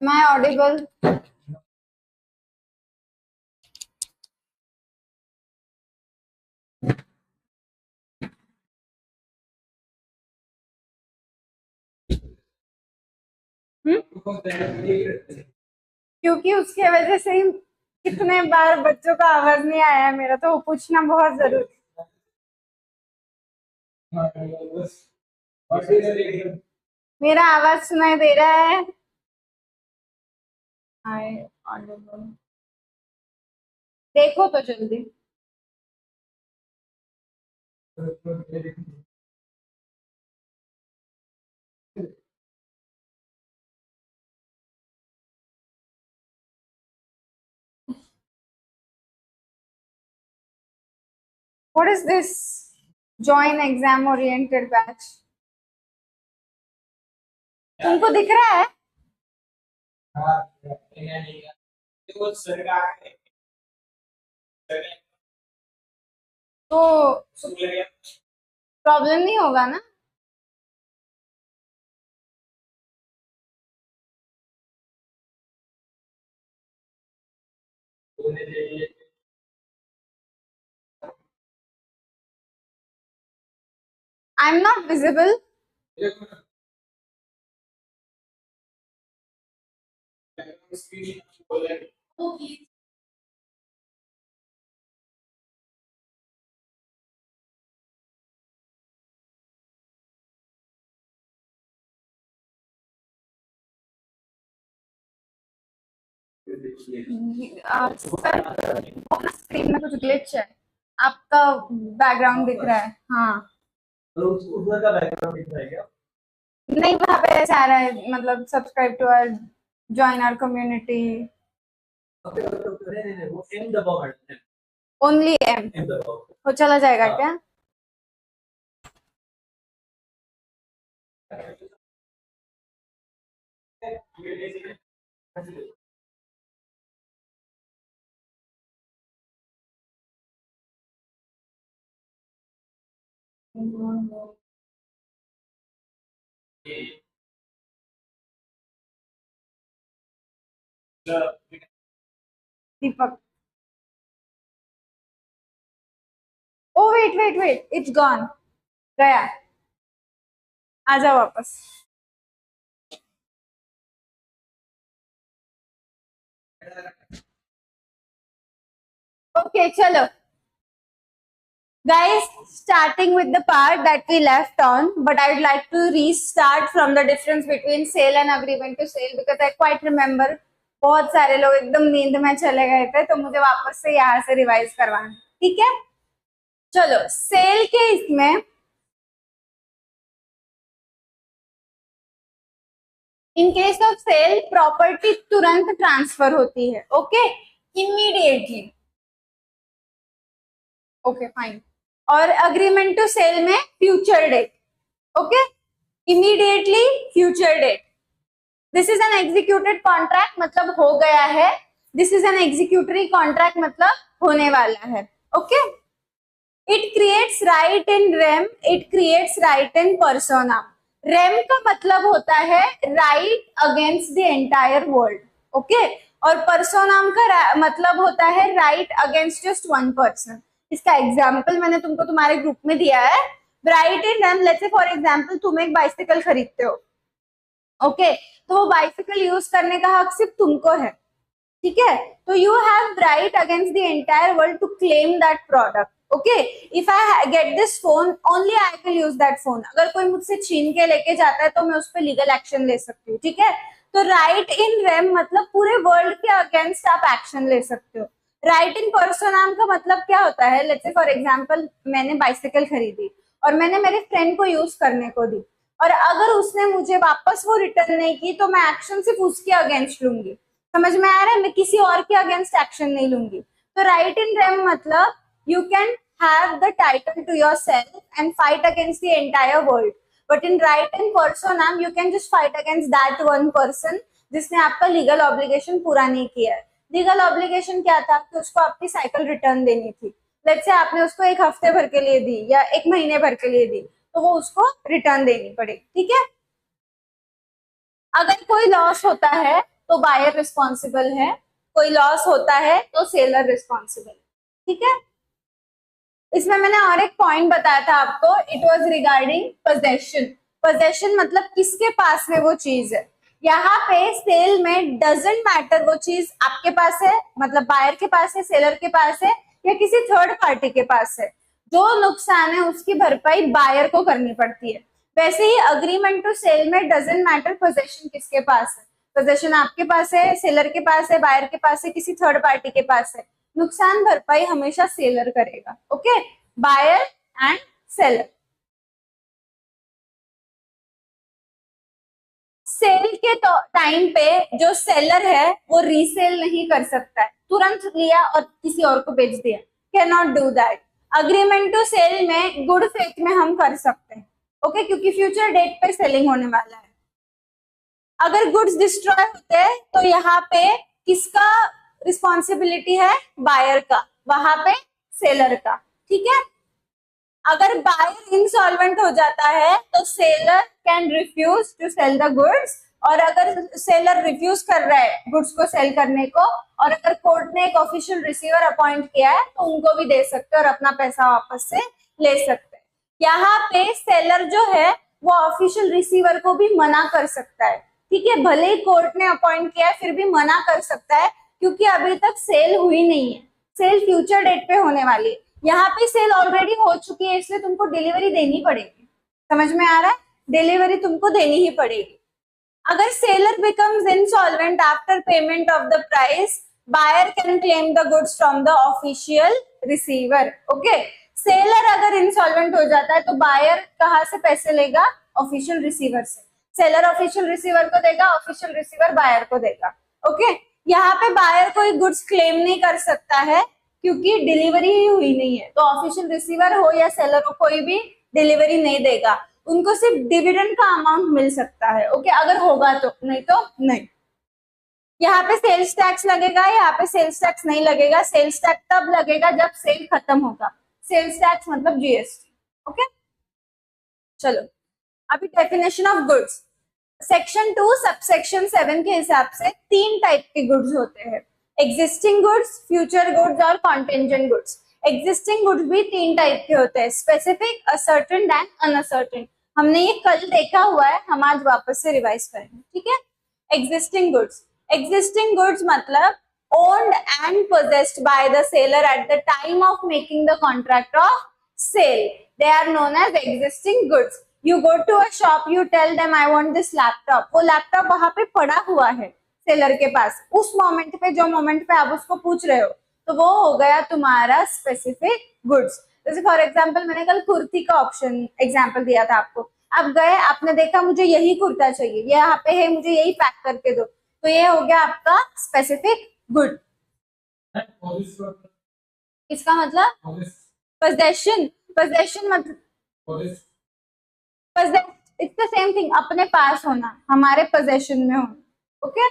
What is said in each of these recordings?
मैं ऑडिबल? क्योंकि उसके वजह से ही कितने बार बच्चों का आवाज नहीं आया है मेरा, तो वो पूछना बहुत जरूरी। मेरा आवाज सुनाई दे रहा है? हाय ऑडिबल, देखो तो जल्दी। What is this? Join exam oriented batch. तुमको दिख रहा है? तो प्रॉब्लम नहीं होगा ना? I'm not visible. Sir screen में कुछ ग्लिच है, आपका बैकग्राउंड दिख रहा है। हाँ, उधर का बैकग्राउंड दिख रहा है क्या? नहीं, वहाँ पे ऐसा आ रहा है, मतलब subscribe to our, join our community. Only एम वो चला जाएगा क्या? Deepak, oh wait wait wait, it's gone, गया। आ जाओ वापस। ओके चलो guys, starting with the part that we left on, but I would like to restart from the difference between sale and agreement to sale because I quite remember बहुत सारे लोग एकदम नींद में चले गए थे, तो मुझे वापस से यहाँ से रिवाइज करवाना। ठीक है, चलो सेल के इसमें in case of sale property तुरंत ट्रांसफर होती है। Okay, immediately. Okay fine. और अग्रीमेंट टू सेल में future date. Okay, immediately future date. This is an executed contract, मतलब हो गया है। This is an executory contract, मतलब होने वाला है। Okay, it creates right in rem, it creates right in persona. Rem का मतलब होता है right against the entire world. Okay, और पर्सोनाम का मतलब होता है right against just one person. इसका एग्जाम्पल मैंने तुमको तुम्हारे ग्रुप में दिया है। Right in rem, let's say for example तुम एक बाइसिकल खरीदते हो। ओके, तो वो बाइसिकल यूज करने का हक सिर्फ तुमको है। ठीक है, तो you have right against the entire world to claim that product. Okay, if I get this phone only I will use that phone. अगर कोई मुझसे छीन के लेके जाता है तो मैं उस पर लीगल एक्शन ले सकती हूँ। ठीक है, तो राइट इन रेम मतलब पूरे वर्ल्ड के अगेंस्ट आप एक्शन ले सकते हो। राइट इन पर्सोनाम का मतलब क्या होता है? लेट्स से फॉर एग्जांपल मैंने बाइसिकल खरीदी और मैंने मेरे फ्रेंड को यूज करने को दी, और अगर उसने मुझे वापस वो रिटर्न नहीं की तो मैं एक्शन सिर्फ उसके अगेंस्ट लूंगी। समझ में आ रहा है? मैं किसी और के अगेंस्ट एक्शन नहीं लूंगी। तो राइट इन रेम मतलब you can have the title to yourself and fight against the entire world, but in right in personam you can just fight against that one person जिसने आपका legal obligation पूरा नहीं किया है। Legal obligation क्या था कि उसको आपकी साइकिल रिटर्न देनी थी। लेट्स से आपने उसको एक हफ्ते भर के लिए दी या एक महीने भर के लिए दी, तो वो उसको रिटर्न देनी पड़ेगी, ठीक है। अगर कोई लॉस होता है तो बायर रिस्पॉन्सिबल है, कोई लॉस होता है तो सेलर रिस्पॉन्सिबल, ठीक है। इसमें मैंने और एक पॉइंट बताया था आपको, it was regarding possession. Possession मतलब किसके पास है वो चीज है। यहाँ पे सेल में डजंट मैटर वो चीज आपके पास है, मतलब बायर के पास है, सेलर के पास है या किसी थर्ड पार्टी के पास है, जो नुकसान है उसकी भरपाई बायर को करनी पड़ती है। वैसे ही अग्रीमेंट टू सेल में डजंट मैटर पोजेशन किसके पास है, पोजेशन आपके पास है, सेलर के पास है, बायर के पास है, किसी थर्ड पार्टी के पास है, नुकसान भरपाई हमेशा सेलर करेगा, okay, buyer and seller. Sale के टाइम पे जो सेलर है वो रीसेल नहीं कर सकता है, तुरंत लिया और किसी और को बेच दिया, can not do that. Agreement to cell में गुड फेथ में हम कर सकते हैं, ओके, क्योंकि फ्यूचर डेट पे सेलिंग होने वाला है। अगर गुड्स डिस्ट्रॉय होते हैं तो यहाँ पे किसका रिस्पॉन्सिबिलिटी है, बायर का, वहां पे सेलर का, ठीक है। अगर बायर इंसॉल्वेंट हो जाता है तो seller can refuse to sell the goods, और अगर सेलर रिफ्यूज कर रहा है गुड्स को सेल करने को और अगर कोर्ट ने एक ऑफिशियल रिसीवर अपॉइंट किया है तो उनको भी दे सकते हैं और अपना पैसा वापस से ले सकते हैं। यहाँ पे सेलर जो है वो ऑफिशियल रिसीवर को भी मना कर सकता है, ठीक है, भले ही कोर्ट ने अपॉइंट किया है फिर भी मना कर सकता है, क्योंकि अभी तक सेल हुई नहीं है, सेल फ्यूचर डेट पे होने वाली है। यहाँ पे सेल ऑलरेडी हो चुकी है इसलिए तुमको डिलीवरी देनी पड़ेगी, समझ में आ रहा है, डिलीवरी तुमको देनी ही पड़ेगी। अगर seller becomes insolvent after payment of the price, buyer can claim the goods from the official receiver, okay. Seller अगर इंसॉल्वेंट हो जाता है तो बायर कहाँ से पैसे लेगा, ऑफिशियल रिसीवर से, सेलर ऑफिशियल रिसीवर को देगा, ऑफिशियल रिसीवर बायर को देगा, ओके। यहाँ पे बायर कोई गुड्स क्लेम नहीं कर सकता है क्योंकि डिलीवरी ही हुई नहीं है, तो ऑफिशियल रिसीवर हो या सेलर हो कोई भी डिलीवरी नहीं देगा, उनको सिर्फ डिविडेंड का अमाउंट मिल सकता है, ओके, अगर होगा तो, नहीं तो नहीं। यहाँ पे सेल्स टैक्स लगेगा, यहाँ पे सेल्स टैक्स नहीं लगेगा, सेल्स टैक्स तब लगेगा जब सेल खत्म होगा, सेल्स टैक्स मतलब जीएसटी, ओके। चलो अभी definition of goods, section 2 subsection 7 के हिसाब से 3 टाइप के गुड्स होते हैं, एग्जिस्टिंग गुड्स, फ्यूचर गुड्स और कॉन्टेंजेंट गुड्स। एग्जिस्टिंग गुड्स भी 3 टाइप के होते हैं, स्पेसिफिक, असर्टेन एंड अनअसर्टेन। हमने ये कल देखा हुआ है, हम आज वापस से रिवाइज करेंगे, ठीक है। एग्जिस्टिंग गुड्स, एग्जिस्टिंग गुड्स मतलब owned and possessed by the seller at the time of making the contract of sale, they are known as existing goods. You go to a shop, you tell them I want this laptop, वो laptop वहां पे पड़ा हुआ है seller के पास, उस moment पे, जो मोमेंट पे आप उसको पूछ रहे हो, तो वो हो गया तुम्हारा स्पेसिफिक गुड्स। जैसे फॉर एग्जांपल मैंने कल कुर्ती का ऑप्शन एग्जांपल दिया था आपको, आप गए, आपने देखा मुझे यही कुर्ता चाहिए, ये यहाँ पे है, मुझे यही पैक करके दो, तो ये हो गया आपका स्पेसिफिक गुड। इसका मतलब पोजेशन, पोजेशन मतलब इट्स द सेम थिंग, अपने पास होना, हमारे पोजेशन में होना, okay.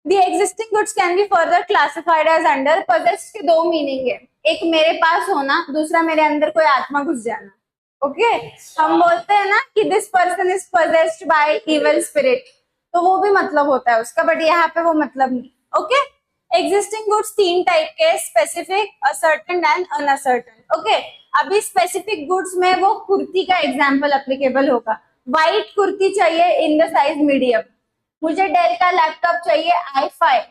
The existing goods can be further classified as under, possessed के 2 मीनिंग है, एक मेरे पास होना, दूसरा मेरे अंदर कोई आत्मा घुस जाना, ओके। हम बोलते हैं ना कि this person is possessed by evil spirit, तो वो भी मतलब होता है उसका, बट यहाँ पे वो मतलब नहीं, ओके। एग्जिस्टिंग गुड्स 3 टाइप के, specific, ascertain and uncertain, okay. अभी स्पेसिफिक गुड्स में वो कुर्ती का एग्जांपल एप्लीकेबल होगा, व्हाइट कुर्ती चाहिए इन द साइज मीडियम, मुझे डेल का लैपटॉप चाहिए i5,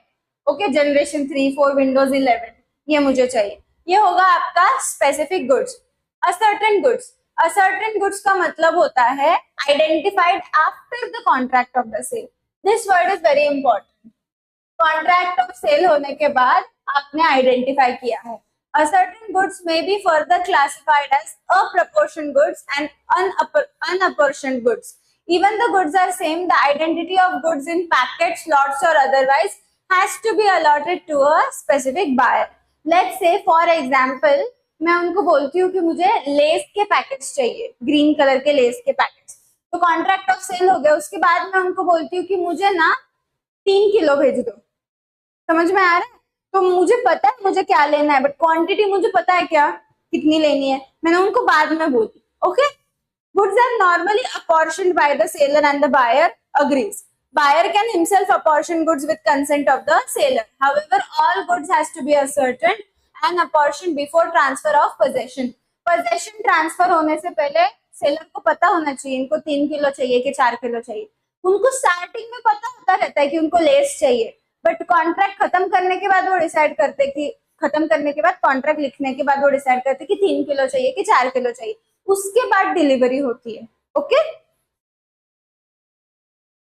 ओके, जनरेशन 3, 4, विंडोज 11, ये मुझे चाहिए, ये होगा आपका specific goods. Ascertained goods, ascertained goods का मतलब होता है identified after the contract of the sale, this word is very important, contract of sale होने के बाद आपने आइडेंटिफाई किया है। Certain goods may be further classified as proportioned goods and unapportioned goods. Even the goods are same, the identity of goods in packets, lots or otherwise has to be allotted to a specific buyer. Let's say for example, मैं उनको बोलती हूँ कि मुझे less के packets चाहिए, green colour के less के पैकेट्स, तो कॉन्ट्रैक्ट ऑफ सेल हो गया, उसके बाद मैं उनको बोलती हूँ कि मुझे ना 3 किलो भेज दो, समझ में आ रहा है। तो मुझे पता है मुझे क्या लेना है, बट क्वांटिटी मुझे पता है क्या कितनी लेनी है, मैंने उनको बाद में बोली. Okay. Goods are normally apportioned by the seller and the buyer agrees. Buyer can himself apportion goods with consent of the seller. However, all goods has to be ascertained and apportioned before transfer of possession. Possession transfer होने से पहले seller को पता होना चाहिए इनको 3 kilo चाहिए कि 4 किलो चाहिए. उनको स्टार्टिंग में पता होता रहता है कि उनको लेस चाहिए, बट कॉन्ट्रैक्ट खत्म करने के बाद वो डिसाइड करते कि खत्म करने के बाद कॉन्ट्रैक्ट लिखने के बाद वो डिसाइड करते कि 3 किलो चाहिए कि 4 किलो चाहिए. उसके बाद डिलीवरी होती है. Okay.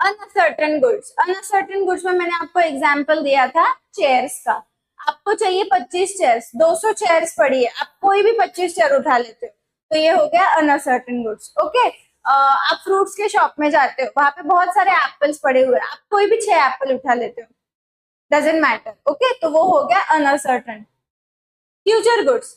Uncertain goods. Uncertain goods में मैंने आपको एग्जांपल दिया था चेयर्स का. आपको चाहिए 25 चेयर्स, 200 चेयर्स पड़ी है, आप कोई भी 25 चेयर उठा लेते हो, तो ये हो गया अनसर्टेन गुड्स. ओके. आप फ्रूट्स के शॉप में जाते हो, वहां पे बहुत सारे एप्पल्स पड़े हुए हैं, आप कोई भी 6 एप्पल उठा लेते हो, डजंट मैटर. ओके. तो वो हो गया uncertain. Future goods.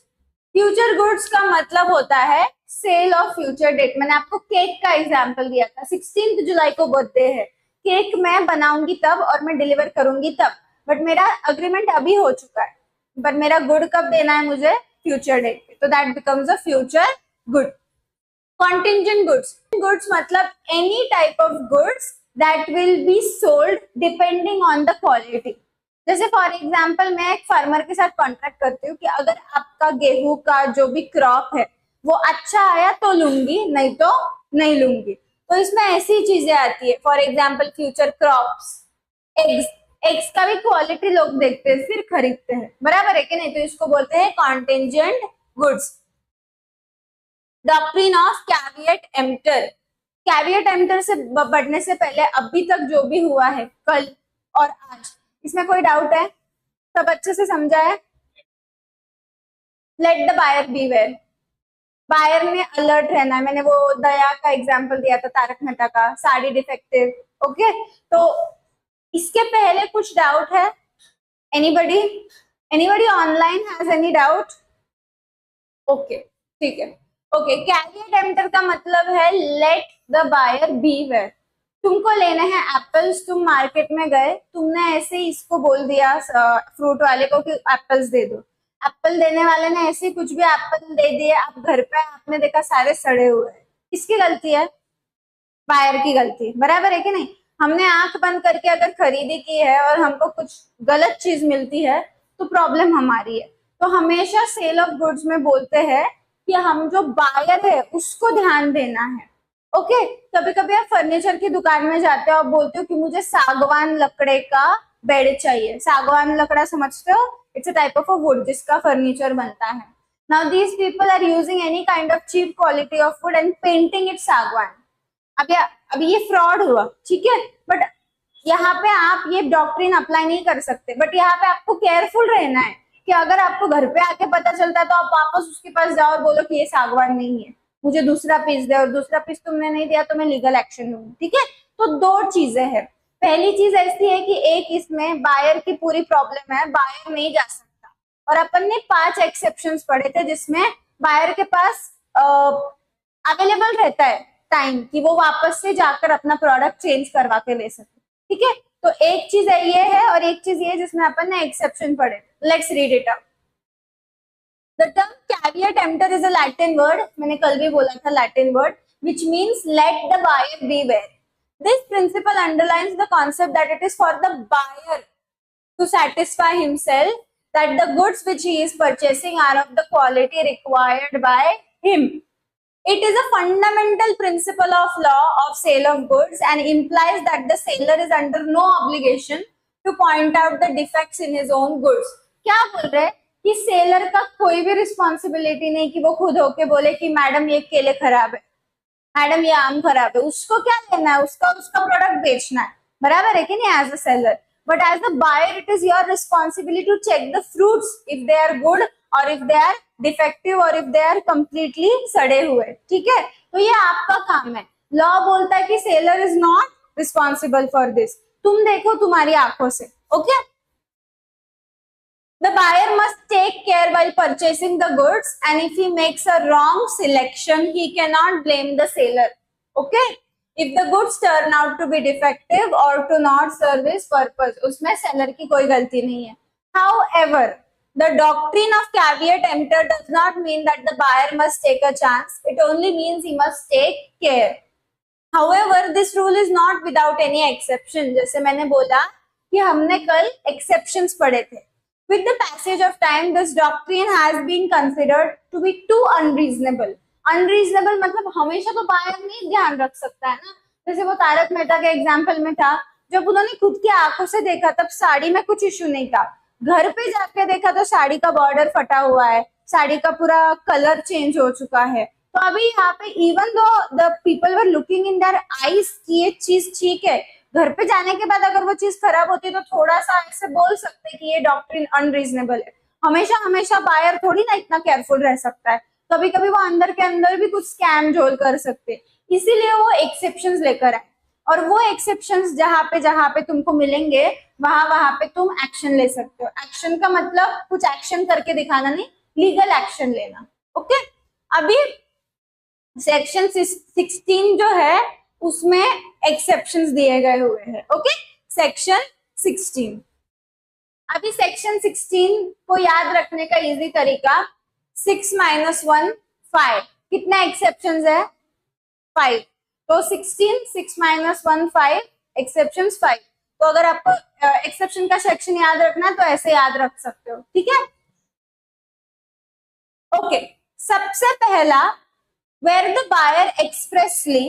Future goods का मतलब होता है सेल ऑफ फ्यूचर डेट. मैंने आपको केक का एग्जांपल दिया था. 16 जुलाई को बर्थडे है, केक मैं बनाऊंगी तब और मैं डिलीवर करूंगी तब, बट मेरा अग्रीमेंट अभी हो चुका है, बट मेरा गुड कब देना है मुझे, फ्यूचर डेट पे, तो that becomes a future good. Contingent goods. Goods मतलब any type of goods that will be sold depending on the quality. जैसे फॉर एग्जाम्पल मैं एक फार्मर के साथ कॉन्ट्रैक्ट करती हूँ कि अगर आपका गेहूं का जो भी क्रॉप है वो अच्छा आया तो लूंगी, नहीं तो नहीं लूंगी. तो इसमें ऐसी चीजें आती है, for example future crops. Eggs. Eggs का भी क्वालिटी लोग देखते हैं फिर खरीदते हैं, बराबर है कि नहीं, तो इसको बोलते हैं contingent goods. Doctrine of caveat emptor. Caveat emptor से बढ़ने से पहले अभी तक जो भी हुआ है कल और आज, इसमें कोई डाउट है, सब अच्छे से समझा है. Let the buyer beware. Buyer ने अलर्ट रहना है. मैंने वो दया का एग्जांपल दिया था, तारक मेहता का, साड़ी डिफेक्टिव. ओके. तो इसके पहले कुछ डाउट है? Anybody? Anybody online has any doubt? Okay, ठीक है. ओके. कैविएट एम्प्टर का मतलब है लेट द बायर बीवेयर. तुमको लेने हैं एप्पल्स, तुम मार्केट में गए, तुमने ऐसे ही इसको बोल दिया फ्रूट वाले को कि एप्पल्स दे दो. एप्पल देने वाले ने ऐसे कुछ भी एप्पल दे दिए, आप घर पे आपने देखा सारे सड़े हुए हैं. किसकी गलती है? बायर की गलती. बराबर है कि नहीं. हमने आंख बंद करके अगर खरीदी की है और हमको कुछ गलत चीज मिलती है तो प्रॉब्लम हमारी है. तो हमेशा सेल ऑफ गुड्स में बोलते हैं कि हम जो बायर है उसको ध्यान देना है. ओके. कभी कभी आप फर्नीचर की दुकान में जाते हो, आप बोलते हो कि मुझे सागवान लकड़े का बेड चाहिए. सागवान लकड़ा समझते हो? It's a type of a wood जिसका फर्नीचर बनता है. Now these people are using any kind of cheap quality of wood and painting it सागवान. अब ये फ्रॉड हुआ, ठीक है, बट यहाँ पे आप ये डॉक्ट्रिन अप्लाई नहीं कर सकते. बट यहाँ पे आपको केयरफुल रहना है कि अगर आपको घर पे आके पता चलता है तो आप वापस उसके पास जाओ और बोलो कि ये सागवान नहीं है, मुझे दूसरा पीस दे, और दूसरा पीस तुमने नहीं दिया तो मैं लीगल एक्शन लूंगी. ठीक है. तो 2 चीजें हैं. पहली चीज ऐसी है कि एक इसमें बायर की पूरी प्रॉब्लम है, बायर नहीं जा सकता, और अपन ने 5 एक्सेप्शंस पढ़े थे जिसमें बायर के पास अवेलेबल रहता है टाइम कि वो वापस से जाकर अपना प्रोडक्ट चेंज करवा के ले सके. ठीक है. तो एक चीज ये है और एक चीज ये जिसमें अपन ने एक्सेप्शन पढ़े. Let's read it out. The term caveat emptor is a Latin word, मैंने कल भी बोला था Latin word, which means let the buyer beware. This principle underlines the concept that it is for the buyer to satisfy himself that the goods which he is purchasing are of the quality required by him. It is a fundamental principle of law of sale of goods and implies that the seller is under no obligation to point out the defects in his own goods. क्या बोल रहे हैं कि seller का कोई भी responsibility नहीं कि वो खुद होके बोले कि मैडम ये केले खराब है, मैडम ये आम खराब है. उसको क्या लेना है, उसका प्रोडक्ट बेचना है. बराबर है कि नहीं, as a seller. But as a buyer it is your responsibility to check the fruits if they are good और इफ दे आर डिफेक्टिव और इफ दे आर कंप्लीटली सड़े हुए. ठीक है. तो ये आपका काम है. लॉ बोलता है कि seller is not responsible for this. तुम देखो तुम्हारी आंखों से. Okay. The buyer must take care while purchasing the goods, and if he makes a wrong selection, he cannot blame the seller. Okay? If the goods turn out to be defective or to not serve his purpose, उसमें seller की कोई गलती नहीं है. However, the doctrine of caveat emptor does not mean that the buyer must take a chance. It only means he must take care. However, this rule is not without any exception. जैसे मैंने बोला कि हमने कल exceptions पढ़े थे. With the passage of time, this doctrine has been considered to be too unreasonable. Unreasonable मतलब हमेशा तो buyer नहीं ध्यान रख सकता है ना. जैसे वो तारक मेहता के एग्जाम्पल में था, जब उन्होंने खुद की आंखों से देखा तब साड़ी में कुछ इश्यू नहीं था, घर पे जाके देखा तो साड़ी का बॉर्डर फटा हुआ है, साड़ी का पूरा कलर चेंज हो चुका है. तो अभी यहाँ पे even though the people were looking in their eyes कि ये चीज ठीक है, घर पे जाने के बाद अगर वो चीज खराब होती है तो थोड़ा सा ऐसे बोल सकते हैं कि ये डॉक्ट्रिन अनरीजनेबल है. हमेशा हमेशा बायर थोड़ी ना इतना केयरफुल रह सकता है, कभी कभी वो अंदर के अंदर भी कुछ स्कैम झोल कर सकते, इसीलिए वो एक्सेप्शंस लेकर आए. और वो एक्सेप्शंस जहां पे तुमको मिलेंगे वहां पे तुम एक्शन ले सकते हो. एक्शन का मतलब कुछ एक्शन करके दिखाना नहीं, लीगल एक्शन लेना. ओके, अभी सेक्शन 16 जो है उसमें एक्सेप्शंस दिए गए हुए हैं. Okay, section 16. अभी सेक्शन 16 को याद रखने का इजी तरीका 6 - 1 5. कितना एक्सेप्शंस है? 5. तो 16 6 - 1 5, एक्सेप्शंस 5. तो अगर आपको एक्सेप्शन का सेक्शन याद रखना है तो ऐसे याद रख सकते हो. ठीक है, ओके. सबसे पहला, where the buyer expressly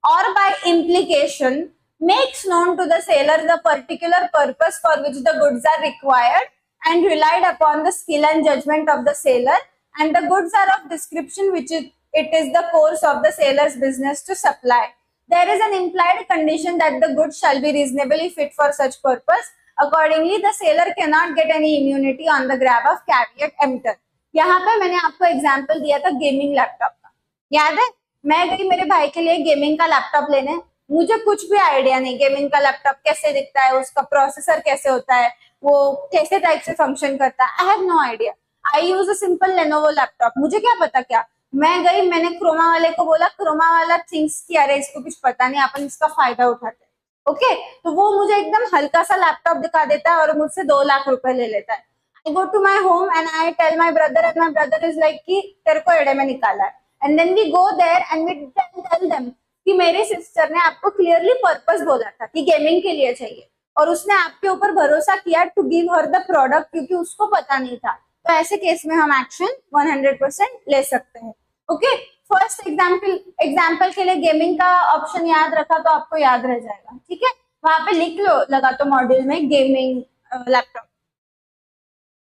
or by implication makes known to the seller the particular purpose for which the goods are required and relied upon the skill and judgment of the seller, and the goods are of description which it is the course of the seller's business to supply. There is an implied condition that the goods shall be reasonably fit for such purpose. Accordingly, the seller cannot get any immunity on the grab of caveat emptor. यहाँ पे मैंने आपको example दिया था gaming laptop का, याद है? मैं गई मेरे भाई के लिए गेमिंग का लैपटॉप लेने, मुझे कुछ भी आइडिया नहीं गेमिंग का लैपटॉप कैसे दिखता है, उसका प्रोसेसर कैसे होता है, वो कैसे टाइप से फंक्शन करता है. I have no idea. I use a simple Lenovo laptop. मुझे क्या पता क्या, मैं गई, मैंने क्रोमा वाले को बोला, क्रोमा वाला थिंक्स कि अरे इसको कुछ पता नहीं, अपन इसका फायदा उठाते हैं. ओके, तो वो मुझे एकदम हल्का सा लैपटॉप दिखा देता है और मुझसे 2 लाख रुपए ले लेता है. I go to my home and I tell my brother and my brother is like कि तेरे को एड़े में निकाला है. And then we go there and we tell them कि मेरी सिस्टर ने आपको क्लियरली पर्पस बोला था कि गेमिंग के लिए चाहिए और उसने आपके ऊपर भरोसा किया to give her the product क्योंकि उसको पता नहीं था. तो ऐसे केस में हम एक्शन 100% ले सकते हैं. ओके, फर्स्ट एग्जाम्पल के लिए गेमिंग का ऑप्शन याद रखा तो आपको याद रह जाएगा. ठीक है, वहां पे लिख लो लगा तो मॉड्यूल में gaming laptop.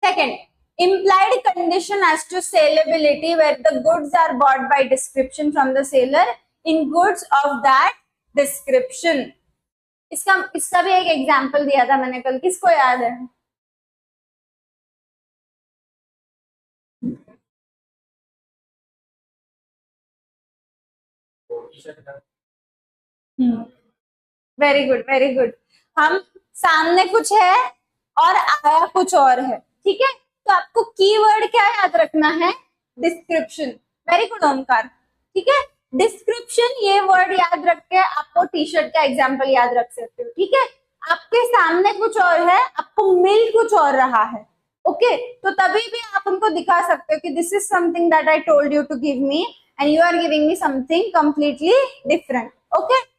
Second, implied condition as to saleability where the goods are bought by description from the seller in goods of that description. इसका भी एक एग्जाम्पल दिया था मैंने कल, किसको याद है? Very good, very good. हम सामने कुछ है और आया कुछ और है. ठीक है, तो आपको कीवर्ड क्या याद रखना है? डिस्क्रिप्शन. Very good Omkar. ठीक है, डिस्क्रिप्शन ये वर्ड याद रख के आपको टी शर्ट का एग्जाम्पल याद रख सकते हो. ठीक है, आपके सामने कुछ और है, आपको मिल कुछ और रहा है. ओके, तो तभी भी आप उनको दिखा सकते हो कि this is something that I told you to give me and you are giving me something completely different. Okay,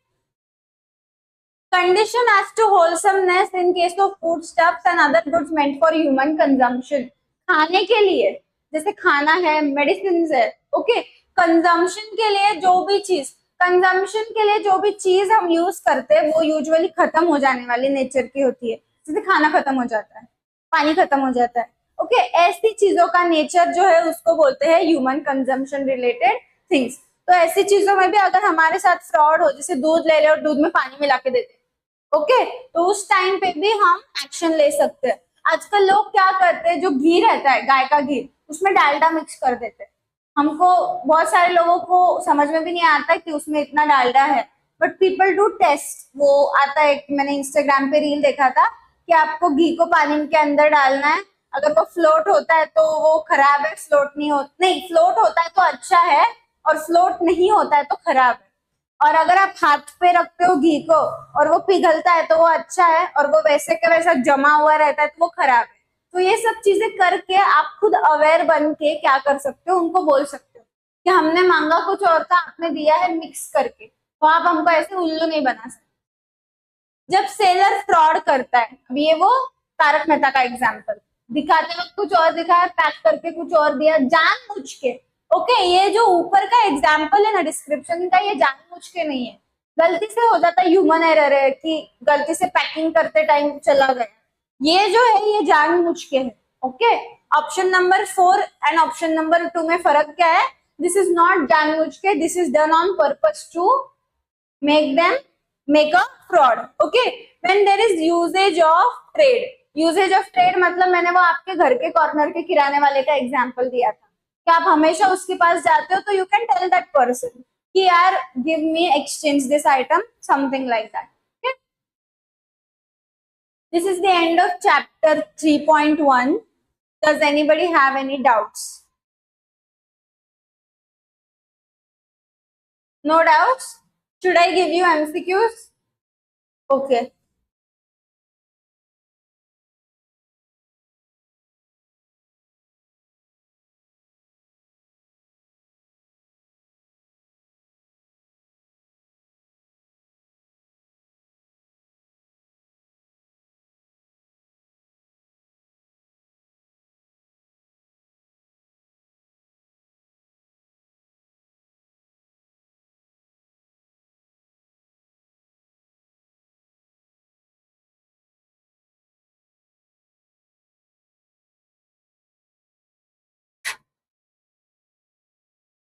condition as to wholesomeness in case of foodstuffs and other goods meant for human consumption. खाने के लिए, जैसे खाना है, medicine है. Okay, consumption के लिए जो भी चीज, कंजम्पशन के लिए जो भी चीज हम यूज करते हैं वो यूजुअली खत्म हो जाने वाली नेचर की होती है. जैसे खाना खत्म हो जाता है, पानी खत्म हो जाता है. ओके, ऐसी चीजों का नेचर जो है उसको बोलते हैं ह्यूमन कंजम्पशन रिलेटेड थिंग्स. तो ऐसी चीजों में भी अगर हमारे साथ फ्रॉड हो, जैसे दूध ले ले और दूध में पानी मिला के देते, ओके, तो उस टाइम पे भी हम एक्शन ले सकते हैं. आजकल लोग क्या करते हैं, जो घी रहता है गाय का घी, उसमें डालडा मिक्स कर देते हैं. हमको बहुत सारे लोगों को समझ में भी नहीं आता कि उसमें इतना डालडा है, बट पीपल डू टेस्ट. वो आता है, मैंने इंस्टाग्राम पे रील देखा था कि आपको घी को पानी के अंदर डालना है, अगर वो फ्लोट होता है तो वो खराब है, फ्लोट नहीं फ्लोट होता है तो अच्छा है, और फ्लोट नहीं होता है तो खराब है. और अगर आप हाथ पे रखते हो घी को और वो पिघलता है तो वो अच्छा है, और वो वैसे का वैसा जमा हुआ रहता है तो वो खराब है. तो ये सब चीजें करके आप खुद अवेयर बन के क्या कर सकते हो, उनको बोल सकते हो कि हमने मांगा कुछ और था, आपने दिया है मिक्स करके, तो आप हमको ऐसे उल्लू नहीं बना सकते। जब सेलर फ्रॉड करता है, अब ये वो तारक मेहता का एग्जाम्पल, दिखाते वक्त कुछ और दिखाया, पैक करके कुछ और दिया जानबूझ के। ओके, ये जो ऊपर का एग्जाम्पल है ना डिस्क्रिप्शन का, ये जानबूझ के नहीं है, गलती से हो जाता है, ह्यूमन एरर है कि गलती से पैकिंग करते टाइम चला गया। ये जो है ये जानबूझ के है। Okay, option number 4 and option number 2 में फर्क क्या है? दिस इज नॉट जानबूझ के, this is done on purpose to make them make a fraud. Okay, when there is usage of trade, usage of trade मतलब मैंने वो आपके घर के कॉर्नर के किराने वाले का एग्जांपल दिया था कि आप हमेशा उसके पास जाते हो, तो you can tell that person कि यार give me exchange this item, something like that. Okay, this is the end of chapter 3.1. Does anybody have any doubts? No doubts? Should I give you MCQs? Okay.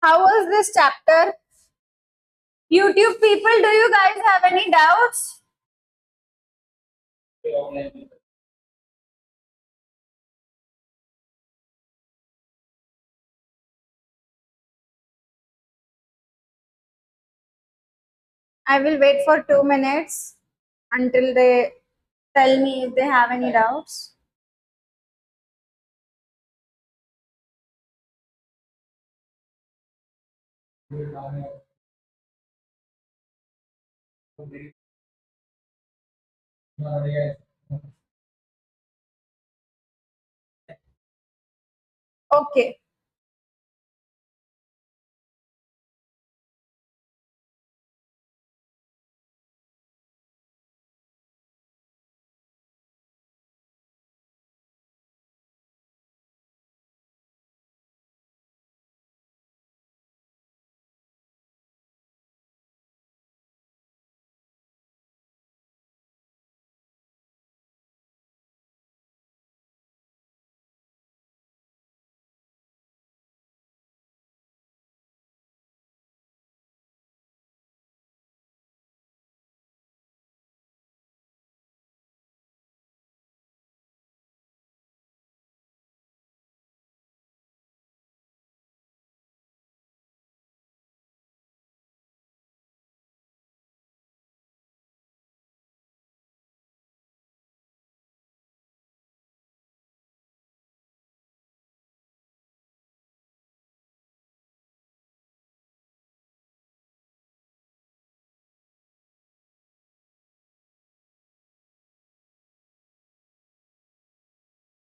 How was this chapter? YouTube people, do you guys have any doubts? I will wait for 2 minutes until they tell me if they have any doubts. Okay.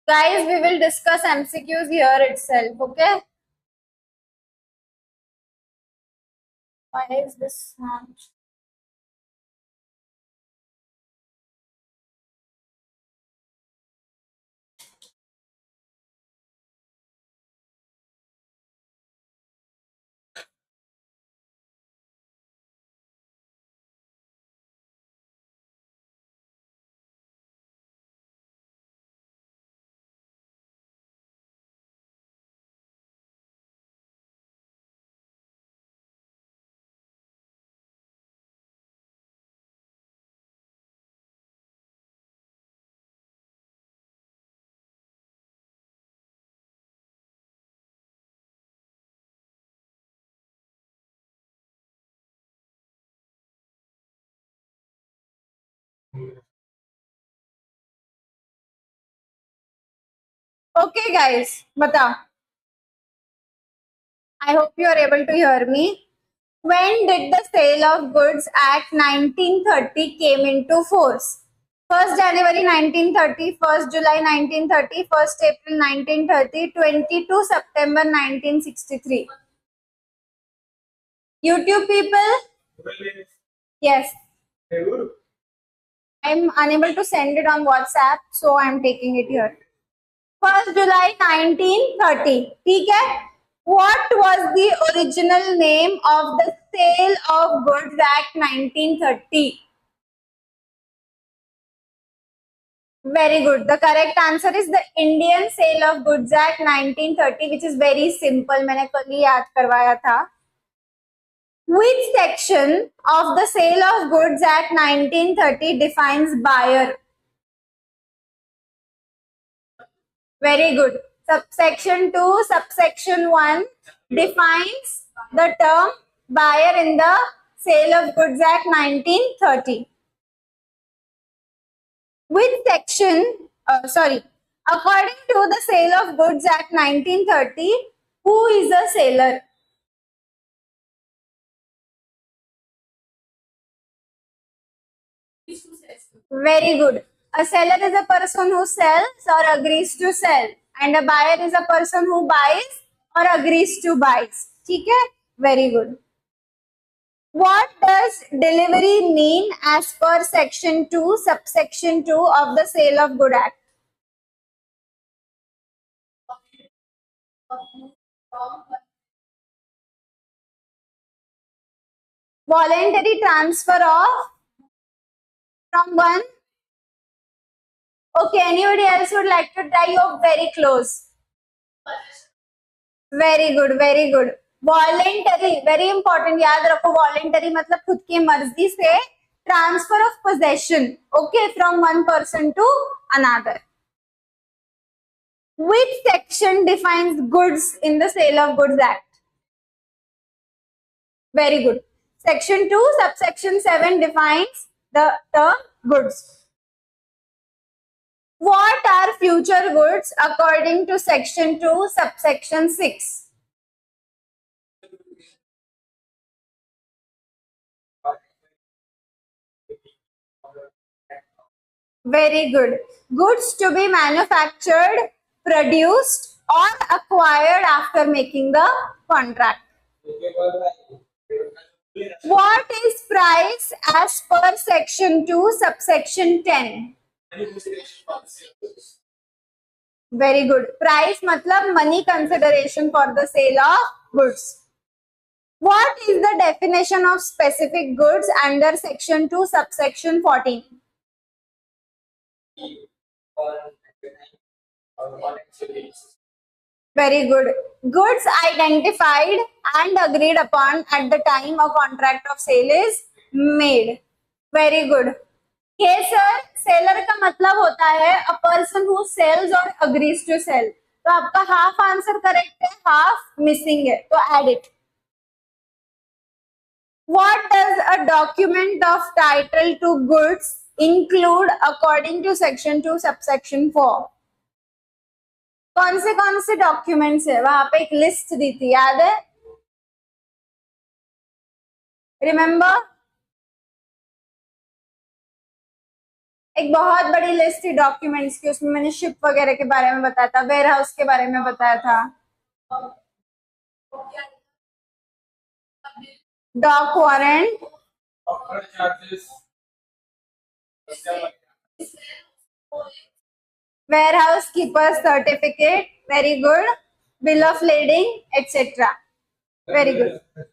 Guys, we will discuss MCQs here itself, okay? Why is this not? Okay, guys, बताओ. I hope you are able to hear me. When did the Sale of Goods Act 1930 came into force? 1st January 1930, 1st July 1930, 1st April 1930, 22 September 1963. YouTube people? Yes. I'm unable to send it on WhatsApp, so I'm taking it here. 1st July 1930. ठीक है? What was the original name of the Sale of Goods Act 1930? Very good. The correct answer is the Indian Sale of Goods Act 1930, which is very simple. मैंने कल ही याद करवाया था. Which section of the Sale of Goods Act 1930 defines buyer? Very good. Subsection 2, subsection 1 defines the term buyer in the Sale of Goods Act 1930. Which section, according to the Sale of Goods Act 1930, who is a seller? Very good. A seller is a person who sells or agrees to sell, and a buyer is a person who buys or agrees to buys. ठीक है? Very good. What does delivery mean as per section 2, subsection 2 of the Sale of Goods Act? Voluntary transfer of from one. Okay, anybody else would like to try? You're very close. Very good, very good. Voluntary, very important. याद रखो, voluntary मतलब खुद की मर्जी से transfer of possession, okay, from one person to another. Which section defines goods in the Sale of Goods Act? Very good. Section 2, subsection 7 defines the term goods. What are future goods according to section 2, subsection 6? Very good. Goods to be manufactured, produced or acquired after making the contract. What is price as per section 2, subsection 10? Very good. Price मतलब money consideration for the sale of goods. What is the definition of specific goods under section 2, subsection 14? Very good. Goods identified and agreed upon at the time a contract of sale is made. Very good. Okay, sir. Seller का मतलब होता है a person who sells और agrees to sell. तो आपका half answer correct है, half missing है, तो add it. What does a document of title to goods include according to section 2, subsection 4? कौन से डॉक्यूमेंट्स है? वहां पे एक लिस्ट दी थी, याद है? रिमेम्बर? एक बहुत बड़ी लिस्ट थी डॉक्यूमेंट्स की, उसमें मैंने शिप वगैरह के बारे में बताया था, वेयर हाउस के बारे में बताया था. Dock warrant, warehouse keeper certificate, very good, bill of lading, etcetera. Very good.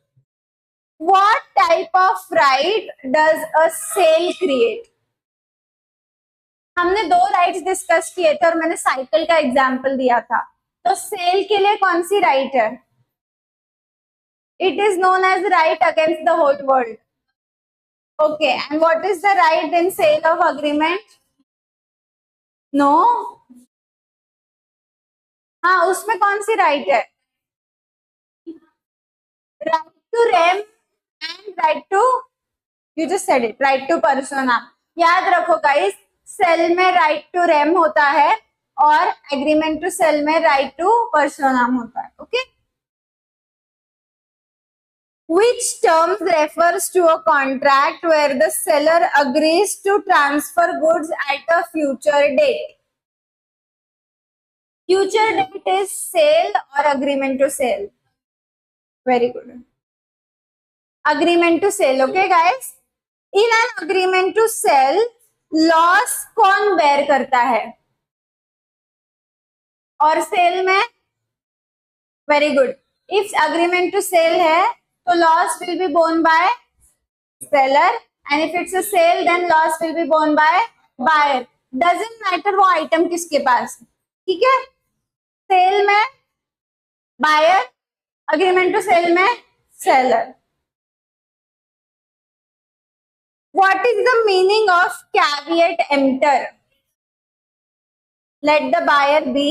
What type of right does a sale create? हमने 2 राइट्स डिस्कस किए थे और मैंने साइकिल का एग्जांपल दिया था. तो सेल के लिए कौन सी राइट है? It is known as right against the whole world. Okay, and what is the right in sale of agreement? No. हाँ, उसमें कौन सी राइट है? Right to rem and right to, you just said it, right to personam. याद रखो guys, sale में right to rem होता है और एग्रीमेंट टू सेल में राइट टू पर्सोनाम होता है. Okay. Which terms refers to a contract where the seller agrees to transfer goods at a future date? Future date is sale or agreement to sell. Very good. Agreement to sell. Okay guys, in an agreement to sell loss कौन bear करता है? और sale में very good, if agreement to sell है तो loss will be borne by seller and if it's a sale then loss will be borne by buyer. Doesn't matter वो item किसके पास है, ठीक है. सेल में बायर, अग्रीमेंट टू सेल में seller. What is the meaning of caveat emptor? Let the buyer be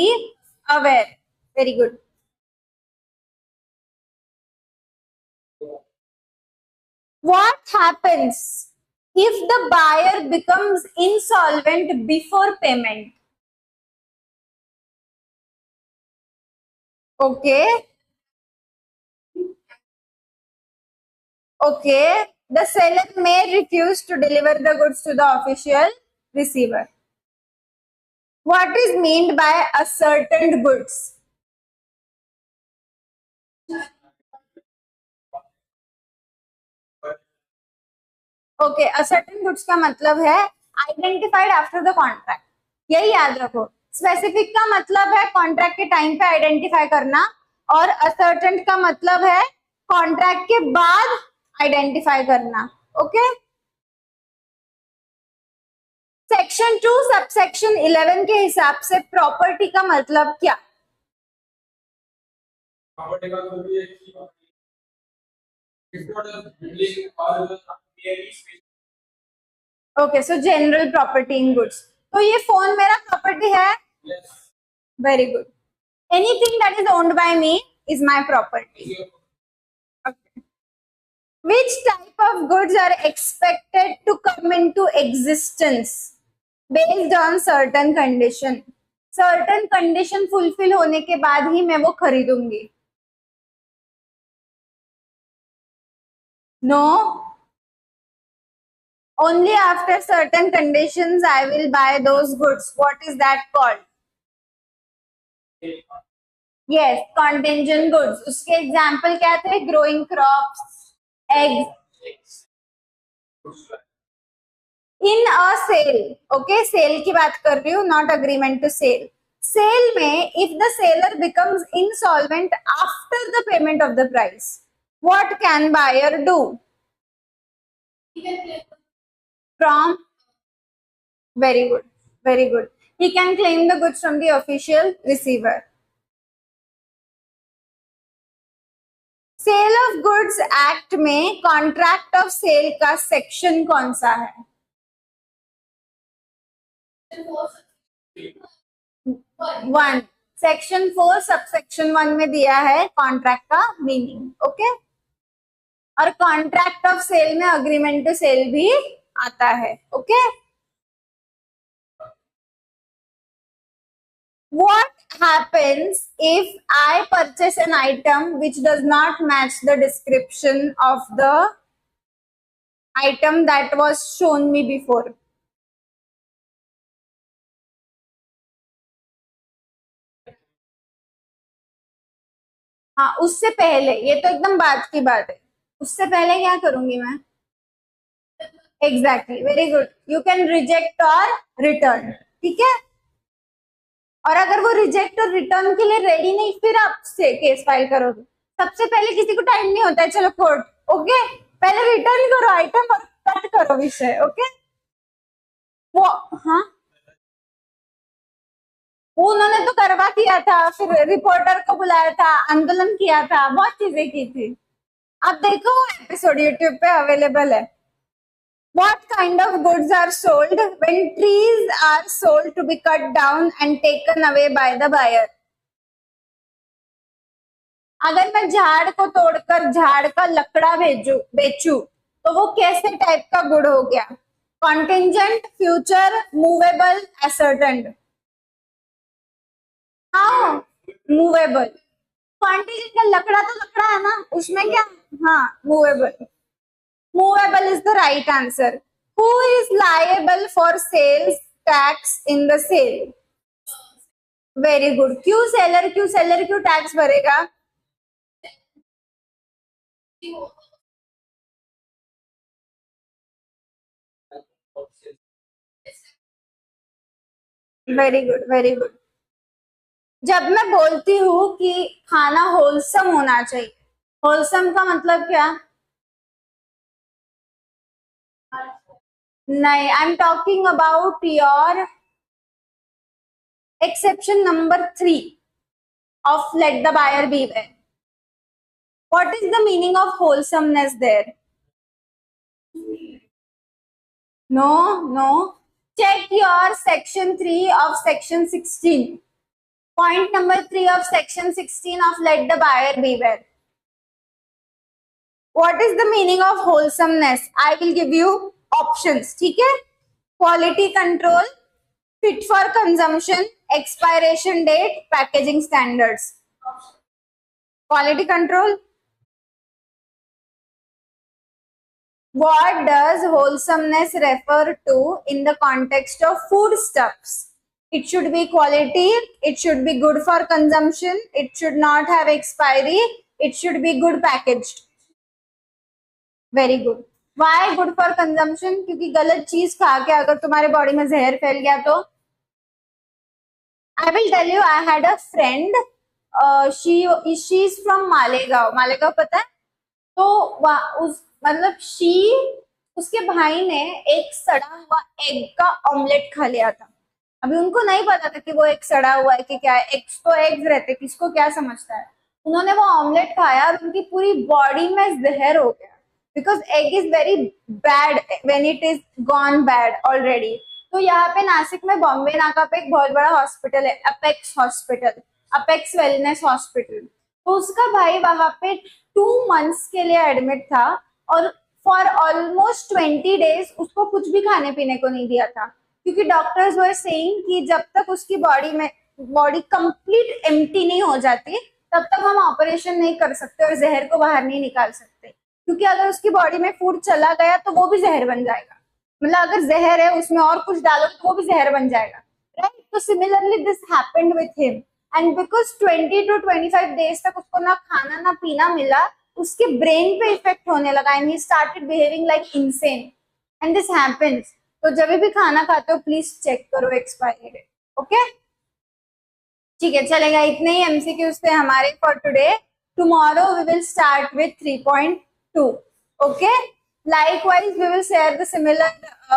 aware. Very good. What happens if the buyer becomes insolvent before payment? Okay. Okay. The seller may refuse to deliver the goods to the official receiver. What is meant by ascertained goods? Okay, ascertained goods का मतलब है identified after the contract. यही याद रखो. Specific का मतलब है contract के टाइम पे आइडेंटिफाई करना और ascertained का मतलब है कॉन्ट्रैक्ट के बाद आइडेंटिफाई करना. ओके. सेक्शन 2 सबसेक्शन 11 के हिसाब से प्रॉपर्टी का मतलब क्या? प्रॉपर्टी का मतलब ये okay, so general property in goods. तो ये फोन मेरा प्रॉपर्टी है. Very good. Anything that is owned by me is my property. Which type of goods are expected to come into existence based on certain condition? Certain condition fulfill होने के बाद ही मैं वो खरीदूंगी. No. Only after certain conditions I will buy those goods. What is that called? Yes, contingent goods. उसके example क्या थे? Growing crops, eggs. In a sale, okay, sale की बात कर रही हूँ, not agreement to sale. Sale में if the seller becomes insolvent after the payment of the price, what can buyer do? From very good, very good. He can claim the goods from the official receiver. Sale of goods act में contract of sale का section कौन सा है? 1. Section 4 subsection 1 में दिया है contract का meaning. Okay. और कॉन्ट्रैक्ट ऑफ सेल में अग्रीमेंट टू सेल भी आता है. Okay. What happens if I purchase an item which does not match the description of the item that was shown me before? हाँ, उससे पहले, ये तो एकदम बात की बात है, उससे पहले क्या करूंगी मैं? Exactly, very good. You can reject और रिटर्न. ठीक है. और अगर वो रिजेक्ट और रिटर्न के लिए रेडी नहीं, फिर आप से केस फाइल करोगे. सबसे पहले किसी को टाइम नहीं होता है, चलो कोर्ट. ओके. पहले रिटर्न करो आइटम और कट करो विषय. ओके. वो हाँ, उन्होंने तो करवा दिया था, फिर रिपोर्टर को बुलाया था, आंदोलन किया था, बहुत चीजें की थी. आप देखो एपिसोड यूट्यूब पे अवेलेबल है. What kind of goods are sold when trees are sold to be cut down and taken away by the buyer? अगर मैं झाड़ को तोड़कर झाड़ का लकड़ा बेचू तो वो कैसे टाइप का गुड हो गया? Contingent, future, movable, ascertained. हाँ, मूवेबल. कॉन्टीजेंट का लकड़ा तो लकड़ा है ना, उसमें क्या, हाँ movable, movable is the right answer. Who is liable for sales tax in the sale? Very good. क्यों सेलर, क्यों सेलर क्यों टैक्स भरेगा? Very good, very good. जब मैं बोलती हूँ कि खाना होलसम होना चाहिए, होलसम का मतलब क्या? नहीं, I am talking about your exception number 3 of let the buyer beware. What is the meaning of wholesomeness there? No, no. Check your section 3 of section 16. Point number 3 of section 16 of let the buyer beware. What is the meaning of wholesomeness? I will give you options. ठीक है? Quality control, fit for consumption, expiration date, packaging standards. Quality control. What does wholesomeness refer to in the context of foodstuffs? It should be quality, it should be good for consumption, it should not have expiry, it should be good packaged. Very good. Why good for consumption? क्योंकि गलत चीज खा के अगर तुम्हारे body में जहर फैल गया तो. I will tell you, I had a friend. She is from Malegaon. Malegaon पता है? तो उस मतलब उसके भाई ने एक सड़ा हुआ एग का ऑमलेट खा लिया था. अभी उनको नहीं पता था कि वो एक सड़ा हुआ है कि क्या है. एग्स तो एग्स रहते, किसको क्या समझता है. उन्होंने वो ऑमलेट खाया और उनकी पूरी बॉडी में जहर हो गया. Because egg is very bad when it is gone bad already. तो यहाँ पे नासिक में बॉम्बे नाका पे एक बहुत बड़ा हॉस्पिटल है, apex hospital, apex wellness hospital. तो उसका भाई वहां पे 2 मंथ्स के लिए एडमिट था और फॉर ऑलमोस्ट 20 days उसको कुछ भी खाने पीने को नहीं दिया था, क्योंकि डॉक्टर्स वर सेइंग कि जब तक उसकी बॉडी कंप्लीट एम्प्टी नहीं हो जाती तब तक हम ऑपरेशन नहीं कर सकते और जहर को बाहर नहीं निकाल सकते, क्योंकि अगर उसकी बॉडी में फूड चला गया तो वो भी जहर बन जाएगा. मतलब अगर जहर है उसमें और कुछ डालो तो वो भी जहर बन जाएगा. राइट. तो similarly this happened with him. And because 20 to 25 days तक उसको ना खाना ना पीना मिला, उसके ब्रेन पे इफेक्ट होने लगा and he started behaving like insane. And this happens. तो जब भी खाना खाते हो प्लीज चेक करो एक्सपायरी डेट. ओके, ठीक है, चलेगा. इतने ही एमसीक्यूज थे हमारे for today. Tomorrow we will start with 3.2. Okay, likewise we will share the similar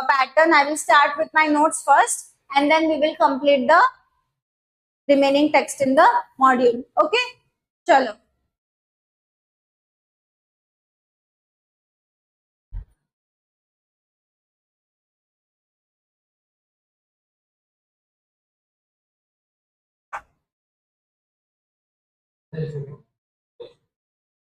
pattern. I will start with my notes first and then we will complete the remaining text in the module. Okay, chalo.